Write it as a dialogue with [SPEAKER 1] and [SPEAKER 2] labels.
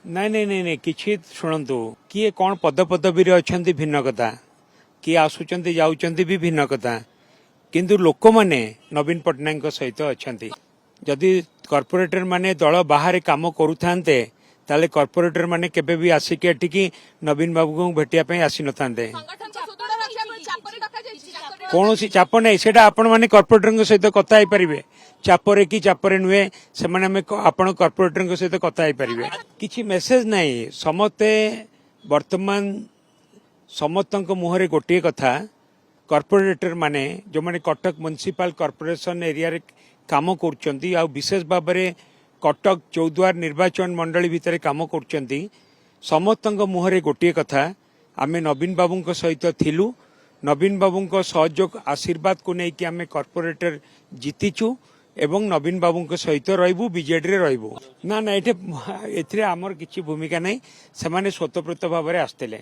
[SPEAKER 1] ନାଇଁ ନାଇଁ ନାଇଁ ନାଇଁ କିଛି ଶୁଣନ୍ତୁ କିଏ କ'ଣ ପଦପଦବୀରେ ଅଛନ୍ତି ଭିନ୍ନ କଥା, କିଏ ଆସୁଛନ୍ତି ଯାଉଛନ୍ତି ବି ଭିନ୍ନ କଥା, କିନ୍ତୁ ଲୋକମାନେ ନବୀନ ପଟ୍ଟନାୟକଙ୍କ ସହିତ ଅଛନ୍ତି। ଯଦି କର୍ପୋରେଟର ମାନେ ଦଳ ବାହାରେ କାମ କରୁଥାନ୍ତେ ତାହେଲେ କର୍ପୋରେଟର ମାନେ କେବେ ବି ଆସିକି ଏଠିକି ନବୀନ ବାବୁଙ୍କୁ ଭେଟିବା ପାଇଁ ଆସିନଥାନ୍ତେ। କୌଣସି ଚାପ ନାହିଁ, ସେଇଟା ଆପଣ ମାନେ କର୍ପୋରେଟରଙ୍କ ସହିତ କଥା ହେଇପାରିବେ। ଚାପରେ କି ଚାପରେ ନୁହେଁ, ସେମାନେ ଆପଣ କର୍ପୋରେଟରଙ୍କ ସହିତ କଥା ହେଇପାରିବେ। କିଛି ମେସେଜ ନାହିଁ, ସମସ୍ତେ ବର୍ତ୍ତମାନ ସମସ୍ତଙ୍କ ମୁହଁରେ ଗୋଟିଏ କଥା, କର୍ପୋରେଟର ମାନେ ଯେଉଁମାନେ କଟକ म्युनिसिपल कॉर्पोरेशन एरिया रे काम କରୁଛନ୍ତି ଆଉ ବିଶେଷ ଭାବରେ କଟକ ଚୌଦ୍ୱାର ନିର୍ବାଚନ ମଣ୍ଡଳୀ ଭିତରେ କାମ କରୁଛନ୍ତି, ସମସ୍ତଙ୍କ ମୁହଁରେ ଗୋଟିଏ କଥା, ଆମେ ନବୀନ ବାବୁଙ୍କ ସହିତ ଥିଲୁ, ନବୀନ ବାବୁଙ୍କ ସହଯୋଗ ଆଶୀର୍ବାଦକୁ ନେଇକି ଆମେ କର୍ପୋରେଟର ଜିତିଛୁ ଏବଂ ନବୀନ ବାବୁଙ୍କ ସହିତ ରହିବୁ, ବିଜେଡିରେ ରହିବୁ। ନା ନା ଏଥିରେ ଆମର କିଛି ଭୂମିକା ନାହିଁ, ସେମାନେ ସ୍ୱତଃପ୍ରତ ଭାବରେ ଆସିଥିଲେ।